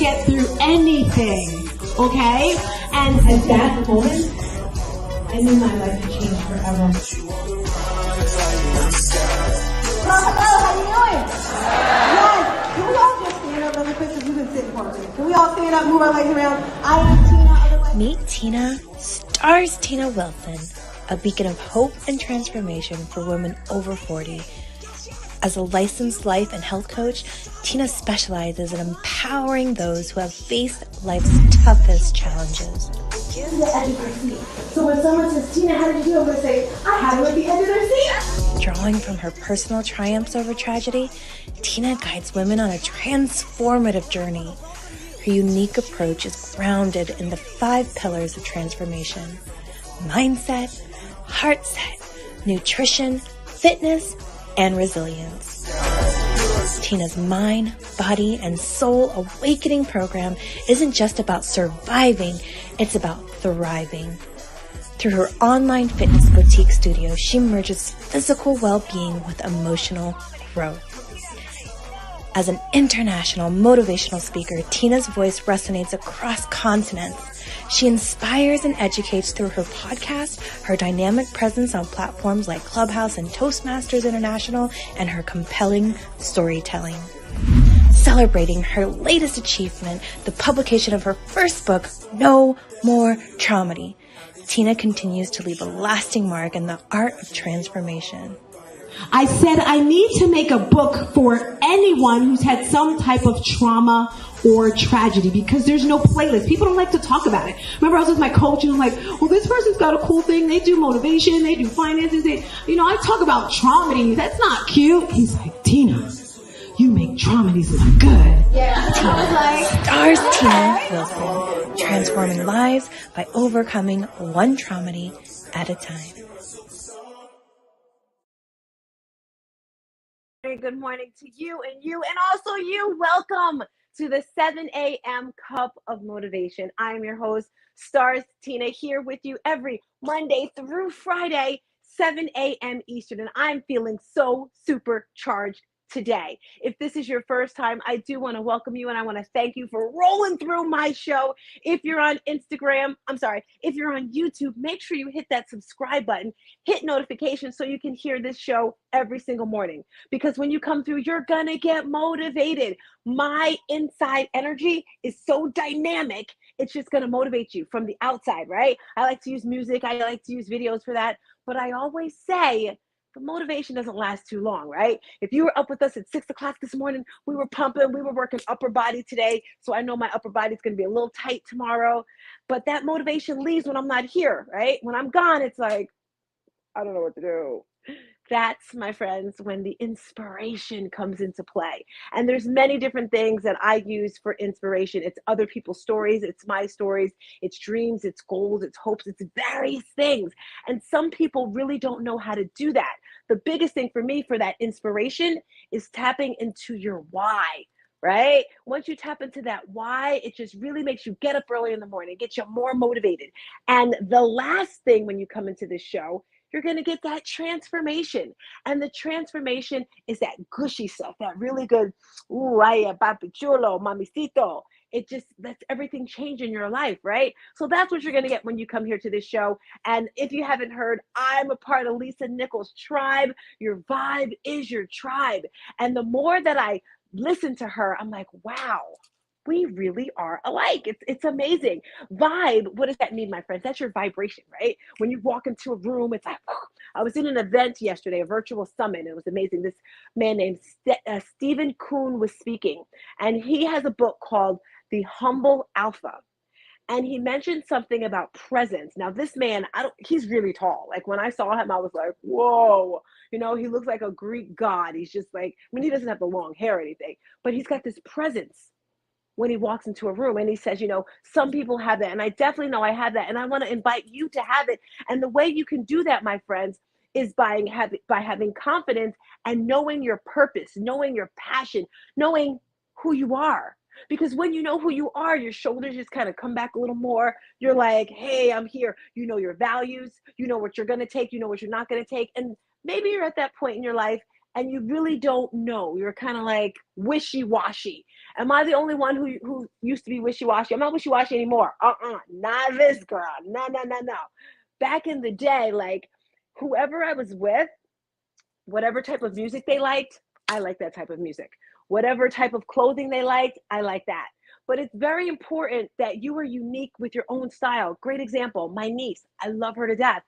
get through anything, okay? And at that moment, I knew my life had changed forever. Hello, how you doing? Yes. Can we all just stand up really quick because you've been sitting for a minute? Can we all stand up, move our legs around? I am Tina, otherwise... Meet Tina, StarzTina Wilson, a beacon of hope and transformation for women over 40. As a licensed life and health coach, Tina specializes in empowering those who have faced life's toughest challenges. The edge of their seat. So when someone says, Tina, how did you do? I'm going to say, I had it at the edge of their seat. Drawing from her personal triumphs over tragedy, Tina guides women on a transformative journey. Her unique approach is grounded in the 5 pillars of transformation: mindset, heart set, nutrition, fitness, and resilience. Tina's mind, body, and soul awakening program isn't just about surviving, it's about thriving. Through her online fitness boutique studio, she merges physical well-being with emotional growth. As an international motivational speaker, Tina's voice resonates across continents. She inspires and educates through her podcast, her dynamic presence on platforms like Clubhouse and Toastmasters International, and her compelling storytelling. Celebrating her latest achievement, the publication of her first book, No More Traumedy, Tina continues to leave a lasting mark in the art of transformation. I said I need to make a book for anyone who's had some type of trauma or tragedy, because there's no playlist. People don't like to talk about it. Remember, I was with my coach and I'm like, well, this person's got a cool thing. They do motivation. They do finances. I talk about traumedies. That's not cute. He's like, Tina, you make traumedies look good. Yeah. StarzTina Wilson, transforming lives by overcoming one traumedy at a time. Good morning to you and also you. Welcome to the 7 a.m. Cup of Motivation. I am your host, StarzTina, here with you every Monday through Friday, 7 a.m. Eastern, and I'm feeling so supercharged today. If this is your first time, I do want to welcome you and I want to thank you for rolling through my show. If you're on if you're on YouTube, make sure you hit that subscribe button, hit notifications so you can hear this show every single morning. Because when you come through, you're gonna get motivated. My inside energy is so dynamic, it's just gonna motivate you from the outside, right? I like to use music, I like to use videos for that, but I always say, the motivation doesn't last too long, right? If you were up with us at 6 o'clock this morning, we were pumping, we were working upper body today. So I know my upper body is going to be a little tight tomorrow, but that motivation leaves when I'm not here, right? When I'm gone, it's like, I don't know what to do. That's, my friends, when the inspiration comes into play. And there's many different things that I use for inspiration. It's other people's stories, it's my stories, it's dreams, it's goals, it's hopes, it's various things. And some people really don't know how to do that. The biggest thing for me for that inspiration is tapping into your why. Right? Once you tap into that why, it just really makes you get up early in the morning, gets you more motivated. And the last thing when you come into this show, you're going to get that transformation. And the transformation is that gushy stuff, that really good, ooh, ay, papi chulo, mamicito. It just lets everything change in your life, right? So that's what you're going to get when you come here to this show. And if you haven't heard, I'm a part of Lisa Nichols' tribe. Your vibe is your tribe. And the more that I listen to her, I'm like, wow, we really are alike. It's amazing. Vibe, what does that mean, my friends? That's your vibration, right? When you walk into a room, it's like, oh. I was in an event yesterday, a virtual summit, and it was amazing. This man named Stephen Kuhn was speaking, and he has a book called The Humble Alpha. And he mentioned something about presence. Now, this man, he's really tall. Like, when I saw him, I was like, whoa. He looks like a Greek god. He's just like, he doesn't have the long hair or anything, but he's got this presence when he walks into a room. And he says, some people have that. And I definitely know I have that. And I want to invite you to have it. And the way you can do that, my friends, is by having confidence and knowing your purpose, knowing your passion, knowing who you are. Because when you know who you are, your shoulders just kind of come back a little more. You're like, hey, I'm here. You know your values. You know what you're going to take. You know what you're not going to take. And maybe you're at that point in your life and you really don't know. You're kind of like wishy-washy. Am I the only one who used to be wishy-washy? I'm not wishy-washy anymore. Not this girl. No. Back in the day, like whoever I was with, whatever type of music they liked, I like that type of music. Whatever type of clothing they liked, I like that. But it's very important that you are unique with your own style. Great example, my niece, I love her to death.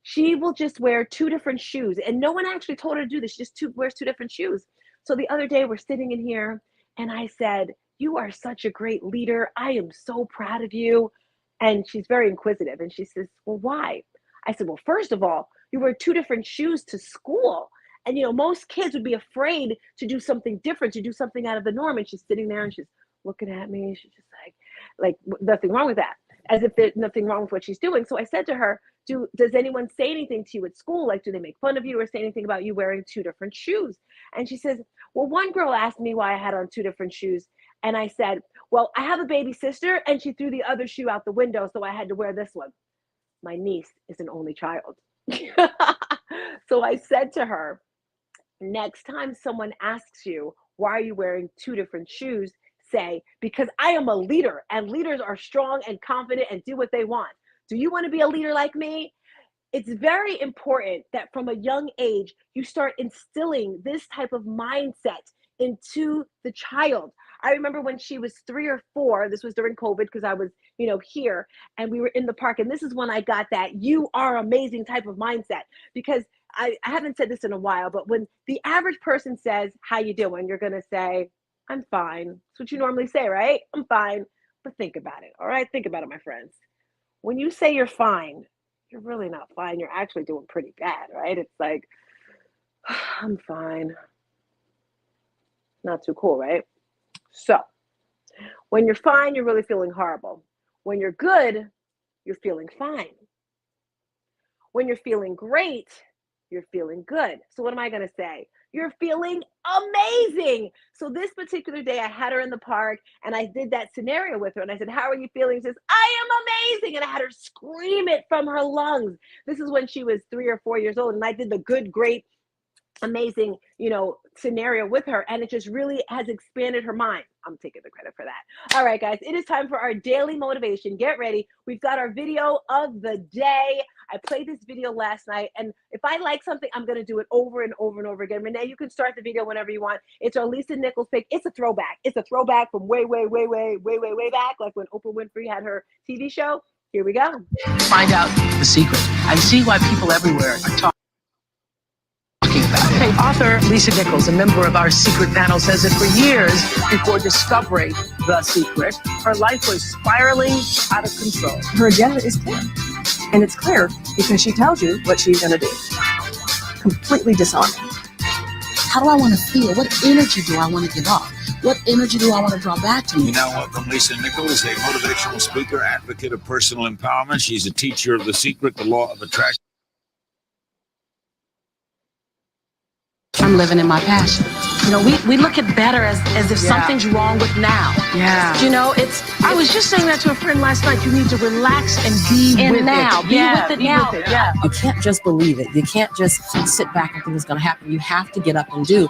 She will just wear two different shoes, and no one actually told her to do this. She just wears two different shoes. So the other day we're sitting in here and I said, "You are such a great leader. I am so proud of you." And she's very inquisitive and she says, "Well, why?" I said, "Well, first of all, you wear two different shoes to school. And most kids would be afraid to do something different, to do something out of the norm." And she's sitting there and she's looking at me. She's just like nothing wrong with that, as if there's nothing wrong with what she's doing. So I said to her, does anyone say anything to you at school? Like, do they make fun of you or say anything about you wearing two different shoes? And she says, "Well, one girl asked me why I had on two different shoes. And I said, well, I have a baby sister and she threw the other shoe out the window. So I had to wear this one." My niece is an only child. So I said to her, next time someone asks you, why are you wearing two different shoes? Say, because I am a leader and leaders are strong and confident and do what they want. Do you want to be a leader like me? It's very important that from a young age, you start instilling this type of mindset into the child. I remember when she was 3 or 4, this was during COVID because I was, here, and we were in the park. And this is when I got that "you are amazing" type of mindset, because I haven't said this in a while, but when the average person says, "How you doing?" you're going to say, "I'm fine." That's what you normally say, right? "I'm fine." But think about it. All right. Think about it, my friends. When you say you're fine, you're really not fine. You're actually doing pretty bad, right? It's like, "I'm fine." Not too cool, right? So when you're fine, you're really feeling horrible. When you're good, you're feeling fine. When you're feeling great, you're feeling good. So what am I going to say? You're feeling amazing. So this particular day, I had her in the park and I did that scenario with her. And I said, "How are you feeling?" She says, "I am amazing." And I had her scream it from her lungs. This is when she was 3 or 4 years old. And I did the good, great, amazing, scenario with her. And it just really has expanded her mind. I'm taking the credit for that. All right, guys, it is time for our daily motivation. Get ready. We've got our video of the day. I played this video last night, and if I like something, I'm going to do it over and over and over again. Renee, you can start the video whenever you want. It's our Lisa Nichols pick. It's a throwback. It's a throwback from way back, like when Oprah Winfrey had her TV show. Here we go. Find out the secret and see why people everywhere are talking about it. Okay, author Lisa Nichols, a member of our secret panel, says that for years before discovering the secret, her life was spiraling out of control. Her agenda is clear. And it's clear because she tells you what she's going to do. Completely disarming. How do I want to feel? What energy do I want to give off? What energy do I want to draw back to me? You now welcome Lisa Nichols, a motivational speaker, advocate of personal empowerment. She's a teacher of The Secret, the Law of Attraction. I'm living in my passion. We look at better as if something's wrong with now. Yeah. I was just saying that to a friend last night. You need to relax and be And with now, it. be with it now. Yeah. You can't just believe it. You can't just sit back and think it's going to happen. You have to get up and do.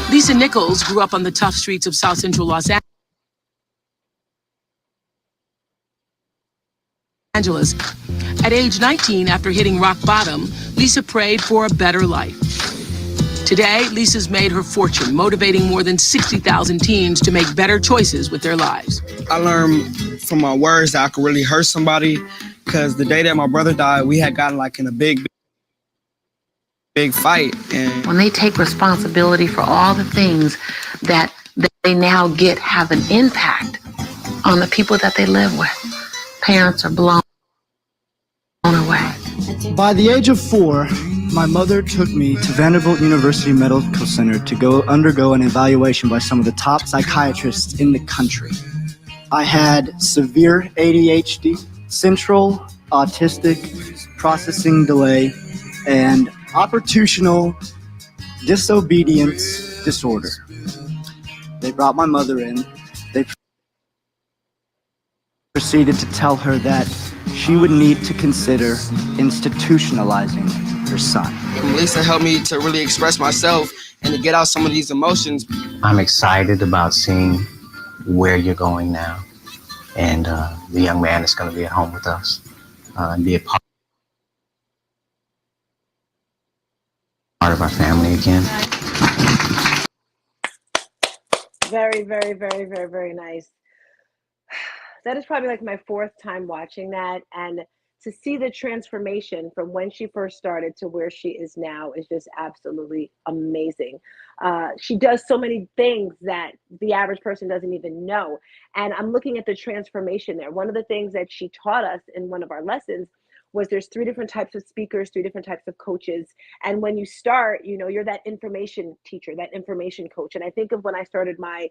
Lisa Nichols grew up on the tough streets of South Central Los Angeles. At age 19, after hitting rock bottom, Lisa prayed for a better life. Today, Lisa's made her fortune, motivating more than 60,000 teens to make better choices with their lives. I learned from my words that I could really hurt somebody, because the day that my brother died, we had gotten in a big fight. And When they take responsibility for all the things that they now get have an impact on the people that they live with, parents are blown away. By the age of 4, my mother took me to Vanderbilt University Medical Center to go undergo an evaluation by some of the top psychiatrists in the country. I had severe ADHD, central autistic processing delay, and opportunistic disobedience disorder. They brought my mother in. They proceeded to tell her that she would need to consider institutionalizing her son. Lisa helped me to really express myself and to get out some of these emotions. I'm excited about seeing where you're going now. And the young man is going to be at home with us and be a part of our family again. Very, very, very, very, very nice. That is probably like my fourth time watching that, and to see the transformation from when she first started to where she is now is just absolutely amazing. She does so many things that the average person doesn't even know, and I'm looking at the transformation there. One of the things that she taught us in one of our lessons was there's 3 different types of speakers, 3 different types of coaches, and when you start, you know, you're that information teacher, that information coach. And I think of when I started my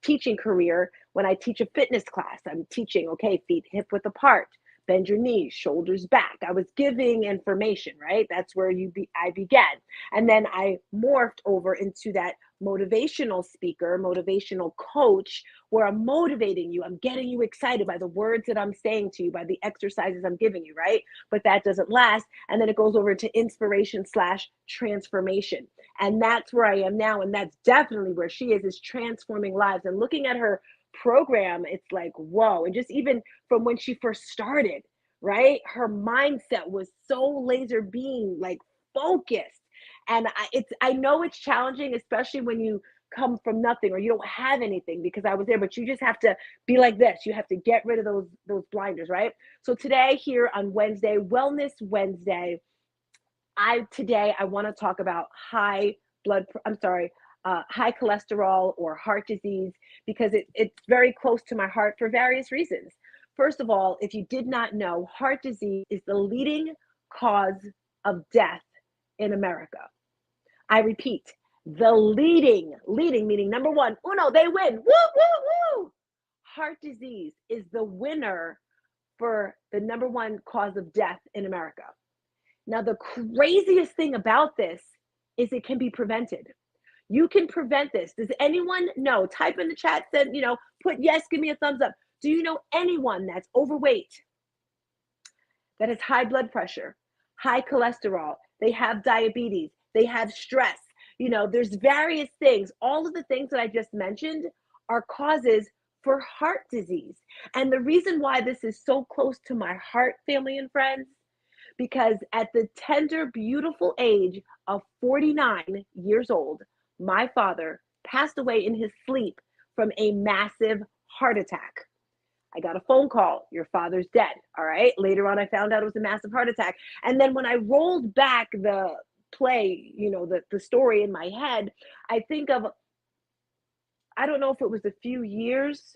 teaching career, when I teach a fitness class, I'm teaching, okay, feet hip width apart, bend your knees, shoulders back. I was giving information, right? That's where I began. And then I morphed over into that motivational speaker, motivational coach, where I'm motivating you. I'm getting you excited by the words that I'm saying to you, by the exercises I'm giving you, right? But that doesn't last. And then it goes over to inspiration / transformation. And that's where I am now. And that's definitely where she is transforming lives. And looking at her program, it's like, whoa. And just even from when she first started, right? Her mindset was so laser beam, like focused. And I know it's challenging, especially when you come from nothing or you don't have anything, because I was there, but you just have to be like this. You have to get rid of those blinders, right? So today here on Wednesday, Wellness Wednesday, I want to talk about high cholesterol or heart disease, because it's very close to my heart for various reasons. First of all, if you did not know, heart disease is the leading cause of death in America. I repeat, the leading meaning number one, uno, they win, woo, woo, woo. Heart disease is the winner for the number one cause of death in America. Now, the craziest thing about this is it can be prevented. You can prevent this. Does anyone know? Type in the chat, put yes, give me a thumbs up. Do you know anyone that's overweight, that has high blood pressure, high cholesterol, they have diabetes, they have stress? There's various things. All of the things that I just mentioned are causes for heart disease. And the reason why this is so close to my heart, family and friends, because at the tender, beautiful age of 49 years old, my father passed away in his sleep from a massive heart attack. I got a phone call, your father's dead, all right? Later on, I found out it was a massive heart attack. And then when I rolled back the play, the story in my head, I think of, I don't know if it was a few years,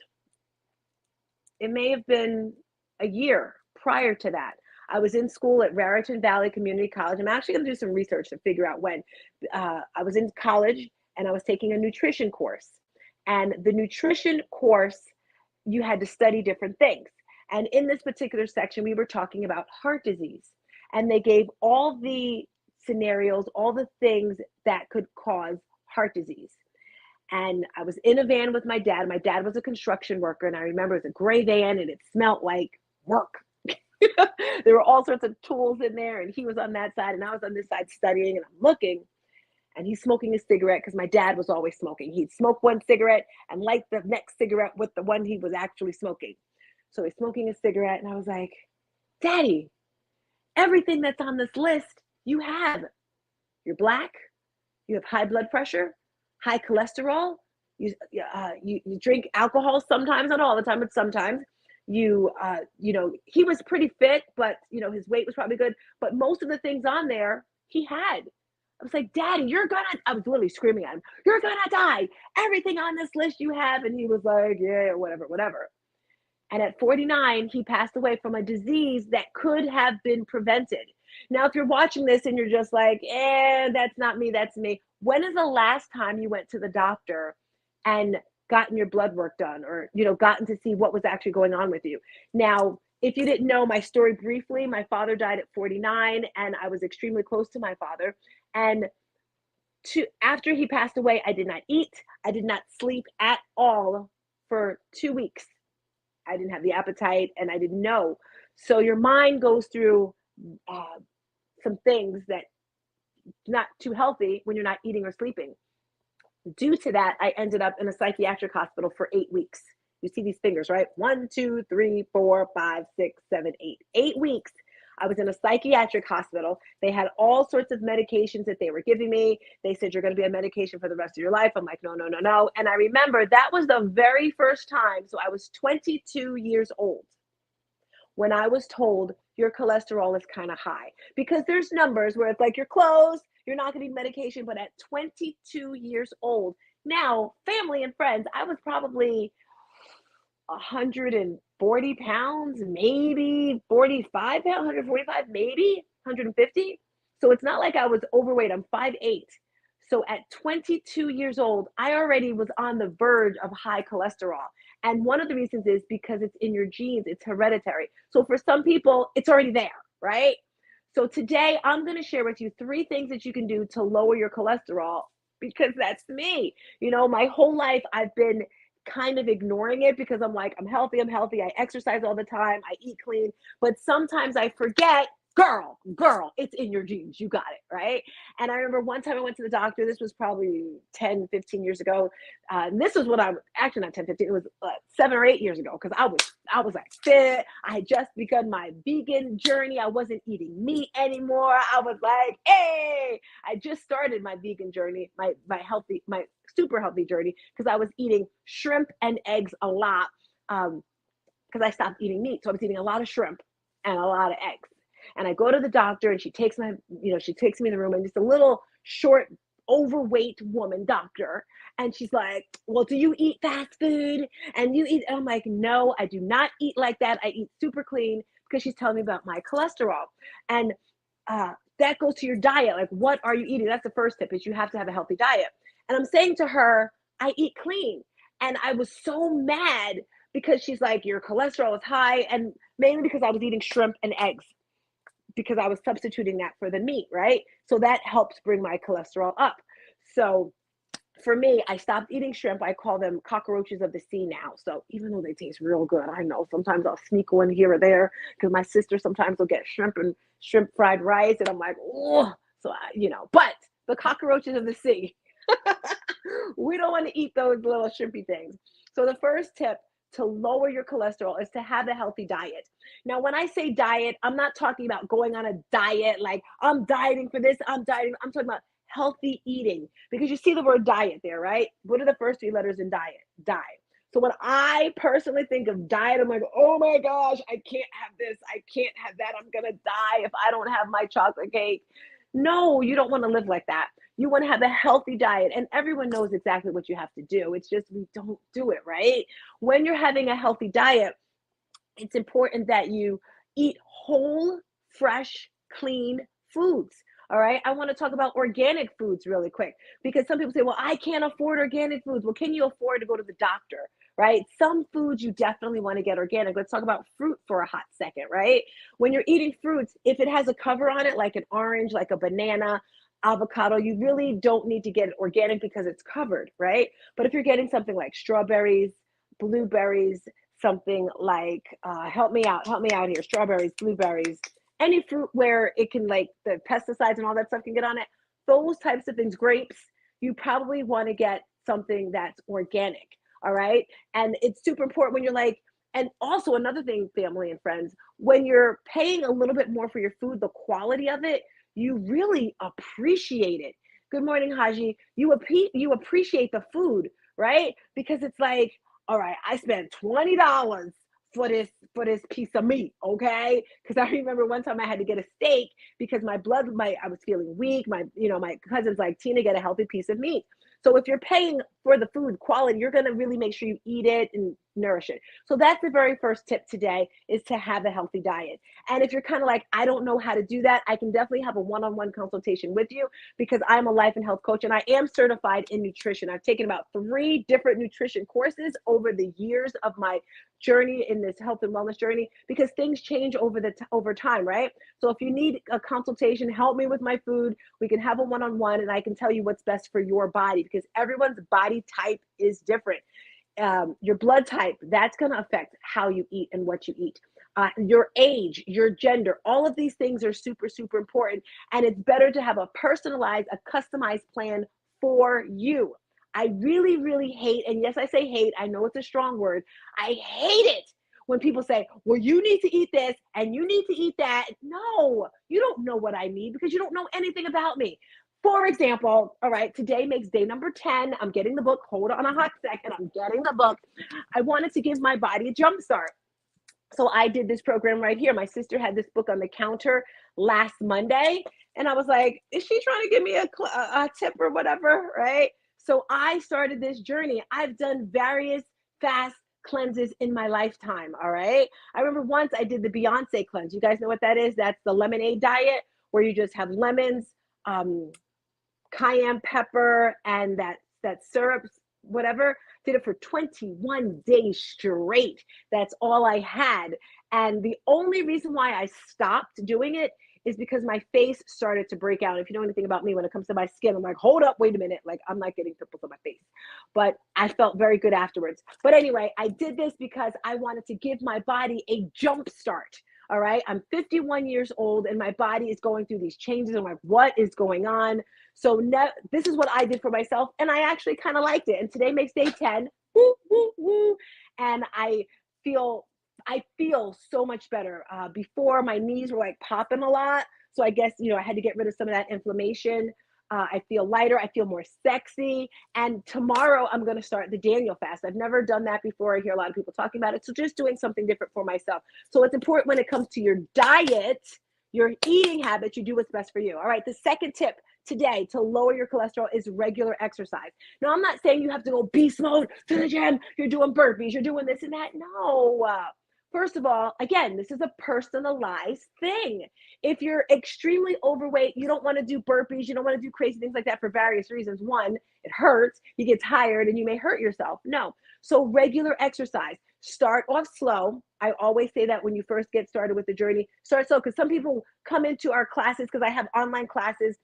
it may have been a year prior to that. I was in school at Raritan Valley Community College. I'm actually going to do some research to figure out when. I was in college and I was taking a nutrition course. And the nutrition course, you had to study different things. And in this particular section, we were talking about heart disease. And they gave all the scenarios, all the things that could cause heart disease. And I was in a van with my dad. My dad was a construction worker. And I remember it was a gray van and it smelled like work. There were all sorts of tools in there, and he was on that side and I was on this side studying, and I'm looking, and he's smoking a cigarette, because my dad was always smoking. He'd smoke one cigarette and light the next cigarette with the one he was actually smoking. So he's smoking a cigarette, and I was like, Daddy, everything that's on this list you have. You're black, you have high blood pressure, high cholesterol, you drink alcohol sometimes, not all the time, but sometimes. He was pretty fit, but his weight was probably good, but most of the things on there he had. I was like, Daddy, I was literally screaming at him, you're gonna die, everything on this list you have. And he was like, yeah, whatever. And at 49, he passed away from a disease that could have been prevented. Now, if you're watching this and you're just like, that's not me, that's me. When is the last time you went to the doctor and gotten your blood work done, or gotten to see what was actually going on with you? Now, if you didn't know my story briefly, my father died at 49, and I was extremely close to my father. And after he passed away, I did not eat, I did not sleep at all for 2 weeks. I didn't have the appetite, and I didn't know. So your mind goes through some things that not too healthy when you're not eating or sleeping. Due to that, I ended up in a psychiatric hospital for 8 weeks. You see these fingers, right? 1, 2, 3, 4, 5, 6, 7, 8. 8 weeks. I was in a psychiatric hospital. They had all sorts of medications that they were giving me. They said, you're going to be on medication for the rest of your life. I'm like, no, no, no, no. And I remember that was the very first time. So I was 22 years old when I was told your cholesterol is kind of high, because there's numbers where it's like you're close, you're not going to need medication. But at 22 years old, now family and friends, I was probably 140 pounds, maybe 45 pounds, 145, maybe 150. So it's not like I was overweight. I'm 5'8". So at 22 years old, I already was on the verge of high cholesterol. And one of the reasons is because it's in your genes, it's hereditary. So for some people, it's already there, right? So today I'm going to share with you 3 things that you can do to lower your cholesterol, because that's me. You know, my whole life I've been kind of ignoring it because I'm like, I'm healthy. I exercise all the time. I eat clean. But sometimes I forget, girl, it's in your genes. You got it, right? And I remember one time I went to the doctor. This was probably 10, 15 years ago. And this was when I was actually not 10, 15. It was 7 or 8 years ago, because I was like fit. I had just begun my vegan journey. I wasn't eating meat anymore. I was like, hey, I just started my vegan journey, my super healthy journey, because I was eating shrimp and eggs a lot, because I stopped eating meat. So I was eating a lot of shrimp and a lot of eggs. And I go to the doctor, and she takes me in the room, and just a little short, overweight woman doctor. And she's like, well, do you eat fast food? And I'm like, no, I do not eat like that. I eat super clean, because she's telling me about my cholesterol. And that goes to your diet. Like, what are you eating? That's the first tip, is you have to have a healthy diet. And I'm saying to her, I eat clean. And I was so mad, because she's like, your cholesterol is high. And mainly because I was eating shrimp and eggs, because I was substituting that for the meat, right? So that helps bring my cholesterol up. So for me, I stopped eating shrimp. I call them cockroaches of the sea now. So even though they taste real good, I know sometimes I'll sneak one here or there, because my sister sometimes will get shrimp fried rice, and I'm like, oh, so but the cockroaches of the sea, we don't want to eat those little shrimpy things. So the first tip to lower your cholesterol is to have a healthy diet. Now, when I say diet, I'm not talking about going on a diet like I'm dieting for this, I'm talking about healthy eating, because you see the word diet there, right? What are the first 3 letters in diet? Die. So when I personally think of diet, I'm like, oh my gosh, I can't have this, I can't have that, I'm gonna die if I don't have my chocolate cake. No, you don't want to live like that. You want to have a healthy diet, and everyone knows exactly what you have to do. It's just we don't do it, right? When you're having a healthy diet, it's important that you eat whole, fresh, clean foods. All right. I want to talk about organic foods really quick, because some people say, well, I can't afford organic foods. Well, can you afford to go to the doctor? Right? Some foods you definitely want to get organic. Let's talk about fruit for a hot second, right? When you're eating fruits, if it has a cover on it, like an orange, like a banana, avocado, you really don't need to get it organic because it's covered, right? But if you're getting something like strawberries, blueberries, something like, help me out here, strawberries, blueberries, any fruit where it can, like the pesticides and all that stuff can get on it, those types of things, grapes, you probably want to get something that's organic, all right? And it's super important when you're like, and also another thing, family and friends, when you're paying a little bit more for your food, the quality of it, you really appreciate it. Good morning, Haji. You appreciate the food, right? Because it's like, all right, I spent $20 for this piece of meat, okay? Because I remember one time I had to get a steak because I was feeling weak. My cousin's like, Tina, get a healthy piece of meat. So if you're paying for the food quality, you're going to really make sure you eat it and nourish it. So that's the very first tip today, is to have a healthy diet. And if you're kind of like, I don't know how to do that, I can definitely have a one-on-one consultation with you, because I'm a life and health coach, and I am certified in nutrition. I've taken about 3 different nutrition courses over the years of my journey in this health and wellness journey, because things change over time, right? So if you need a consultation, help me with my food, we can have a one-on-one, and I can tell you what's best for your body, because everyone's body type is different. your blood type, that's going to affect how you eat and what you eat. Your age, your gender, all of these things are super, super important. And it's better to have a personalized, a customized plan for you. I really, really hate, and yes, I say hate, I know it's a strong word. I hate it when people say, well, you need to eat this and you need to eat that. No, you don't know what I need because you don't know anything about me. For example, all right, today makes day number 10. I'm getting the book. Hold on a hot second. I'm getting the book. I wanted to give my body a jump start. So I did this program right here. My sister had this book on the counter last Monday. And I was like, is she trying to give me a tip or whatever, right? So I started this journey. I've done various fast cleanses in my lifetime, all right? I remember once I did the Beyonce cleanse. You guys know what that is? That's the lemonade diet where you just have lemons, cayenne pepper, and that syrup, whatever. Did it for 21 days straight. That's all I had. And the only reason why I stopped doing it is because my face started to break out. If you know anything about me when it comes to my skin, I'm like, hold up, wait a minute. Like, I'm not getting pimples on my face. But I felt very good afterwards. But anyway, I did this because I wanted to give my body a jump start. All right. I'm 51 years old and my body is going through these changes. I'm like, what is going on? So this is what I did for myself. And I actually kind of liked it. And today makes day 10. Woo, woo, woo. And I feel so much better. Before, my knees were like popping a lot. So I guess, I had to get rid of some of that inflammation. I feel lighter. I feel more sexy. And tomorrow I'm going to start the Daniel fast. I've never done that before. I hear a lot of people talking about it. So just doing something different for myself. So it's important when it comes to your diet, your eating habits, you do what's best for you. All right. The second tip today to lower your cholesterol is regular exercise. Now, I'm not saying you have to go beast mode to the gym. You're doing burpees. You're doing this and that. No. First of all, again, this is a personalized thing. If you're extremely overweight, you don't want to do burpees, you don't want to do crazy things like that for various reasons. One, it hurts, you get tired, and you may hurt yourself. No. So regular exercise. Start off slow. I always say that when you first get started with the journey, start slow, because some people come into our classes, because I have online classes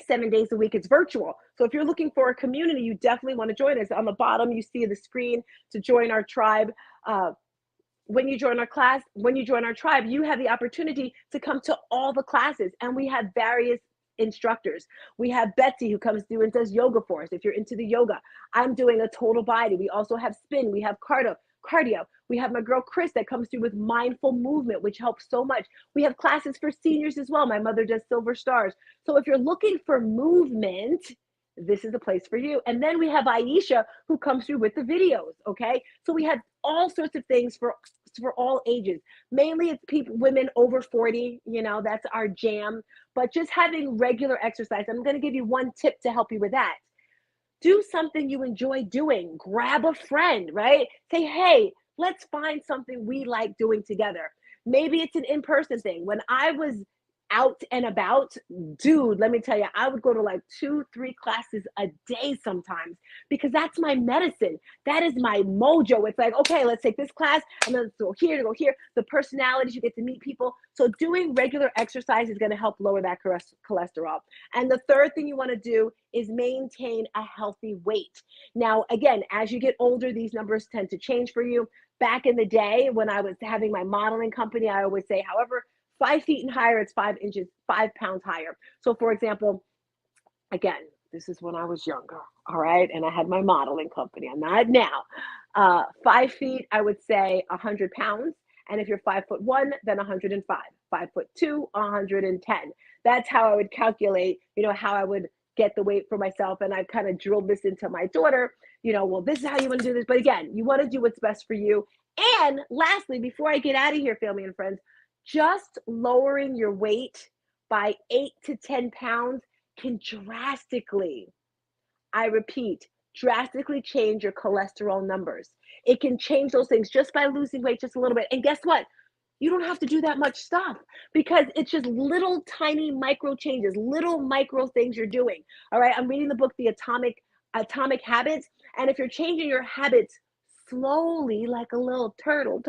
7 days a week. It's virtual. So if you're looking for a community, you definitely want to join us. On the bottom, you see the screen to join our tribe. When you join our tribe, you have the opportunity to come to all the classes, and we have various instructors. We have Betsy who comes through and does yoga for us. If you're into the yoga, I'm doing a total body. We also have spin. We have cardio. We have my girl Chris that comes through with mindful movement, which helps so much. We have classes for seniors as well. My mother does Silver Stars. So if you're looking for movement, this is the place for you. And then we have Aisha who comes through with the videos. Okay. So we have all sorts of things for all ages. Mainly it's women over 40, that's our jam, but just having regular exercise. I'm going to give you one tip to help you with that. Do something you enjoy doing. Grab a friend, right? Say, hey, let's find something we like doing together. Maybe it's an in-person thing. When I was out and about, dude, let me tell you, I would go to like 2-3 classes a day sometimes, because that's my medicine. That is my mojo. It's like, okay, let's take this class and then go here. The personalities, you get to meet people. So doing regular exercise is going to help lower that cholesterol. And the third thing you want to do is maintain a healthy weight. Now, again, as you get older, these numbers tend to change for you. Back in the day when I was having my modeling company, I always say, however, 5 feet and higher, it's 5 pounds higher. So for example, again, this is when I was younger, all right? And I had my modeling company. I'm not now. 5 feet, I would say 100 pounds. And if you're 5'1", then 105. 5'2", 110. That's how I would calculate, how I would get the weight for myself. And I've kind of drilled this into my daughter, well, this is how you want to do this. But again, you want to do what's best for you. And lastly, before I get out of here, family and friends, just lowering your weight by 8 to 10 pounds can drastically, I repeat, drastically change your cholesterol numbers. It can change those things just by losing weight just a little bit. And guess what? You don't have to do that much stuff, because it's just little tiny micro changes, little micro things you're doing. All right. I'm reading the book, The Atomic Habits. And if you're changing your habits slowly, like a little turtle,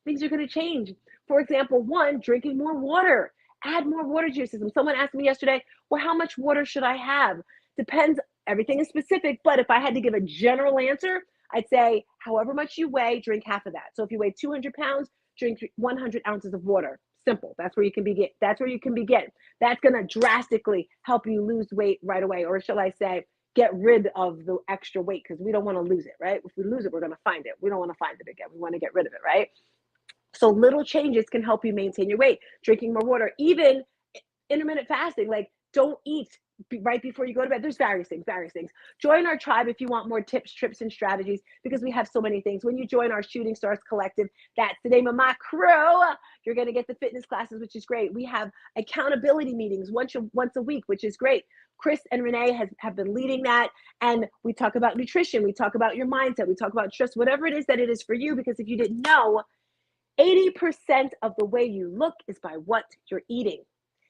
things are going to change. For example, one, drinking more water. Add more water to your system. Someone asked me yesterday, well, how much water should I have? Depends everything is specific, but if I had to give a general answer, I'd say however much you weigh, drink half of that. So if you weigh 200 pounds, drink 100 ounces of water. Simple. That's where you can begin. That's where you can begin. That's going to drastically help you lose weight right away. Or shall I say, get rid of the extra weight, because we don't want to lose it, right? If we lose it, we're going to find it. We don't want to find it again. We want to get rid of it, right? So little changes can help you maintain your weight. Drinking more water, even intermittent fasting, like don't eat right before you go to bed. There's various things. Join our tribe if you want more tips, trips, and strategies, because we have so many things. When you join our Shooting Stars Collective, that's the name of my crew, you're going to get the fitness classes, which is great. We have accountability meetings once a week, which is great. Chris and Renee have been leading that. And we talk about nutrition. We talk about your mindset. We talk about trust, whatever it is that it is for you, because if you didn't know, 80% of the way you look is by what you're eating.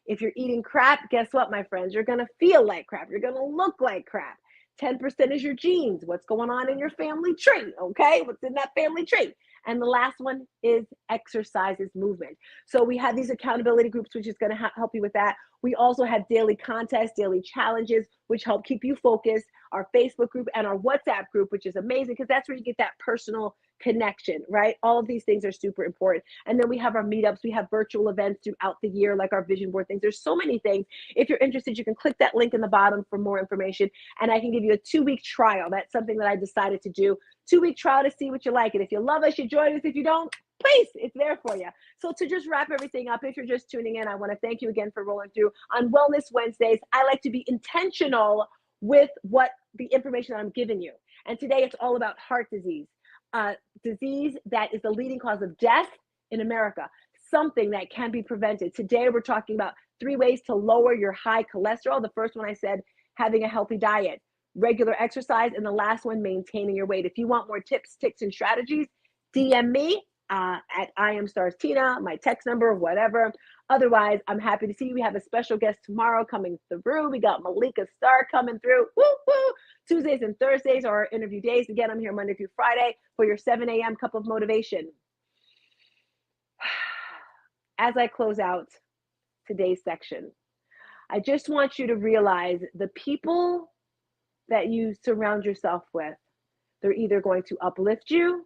If you're eating crap, guess what, my friends? You're going to feel like crap. You're going to look like crap. 10% is your genes. What's going on in your family tree, okay? What's in that family tree? And the last one is exercises, movement. So we have these accountability groups, which is going to help you with that. We also have daily contests, daily challenges, which help keep you focused. Our Facebook group and our WhatsApp group, which is amazing because that's where you get that personal connection, right? All of these things are super important. And then we have our meetups. We have virtual events throughout the year, like our vision board things. There's so many things. If you're interested, you can click that link in the bottom for more information. And I can give you a 2-week trial. That's something that I decided to do. 2-week trial to see what you like. And if you love us, you join us. If you don't, please, it's there for you. So to just wrap everything up, if you're just tuning in, I want to thank you again for rolling through. On Wellness Wednesdays, I like to be intentional with what the information that I'm giving you. And today it's all about heart disease. Disease that is the leading cause of death in America, something that can be prevented. Today, we're talking about 3 ways to lower your high cholesterol. The first one I said, having a healthy diet, regular exercise, and the last one, maintaining your weight. If you want more tips, tricks, and strategies, DM me at I am StarzTina, my text number, whatever. Otherwise, I'm happy to see you. We have a special guest tomorrow coming through. We got Malika Starr coming through. Woo, woo. Tuesdays and Thursdays are our interview days. Again, I'm here Monday through Friday for your 7 a.m. cup of motivation. As I close out today's section, I just want you to realize the people that you surround yourself with, they're either going to uplift you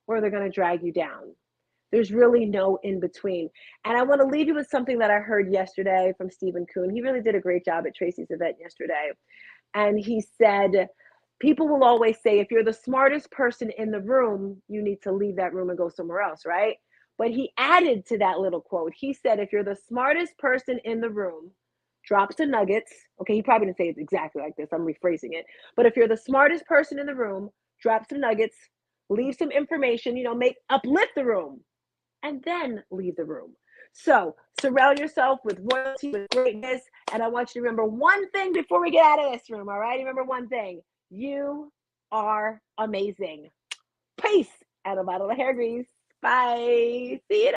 or they're going to drag you down. There's really no in between. And I want to leave you with something that I heard yesterday from Stephen Kuhn. He really did a great job at Tracy's event yesterday. And he said, people will always say, if you're the smartest person in the room, you need to leave that room and go somewhere else, right? But he added to that little quote. He said, if you're the smartest person in the room, drop some nuggets. Okay, he probably didn't say it exactly like this. I'm rephrasing it. But if you're the smartest person in the room, drop some nuggets, leave some information, uplift the room, and then leave the room. So surround yourself with royalty, with greatness. And I want you to remember one thing before we get out of this room, all right? Remember one thing. You are amazing. Peace. And I'm out of the hair grease. Bye. See you.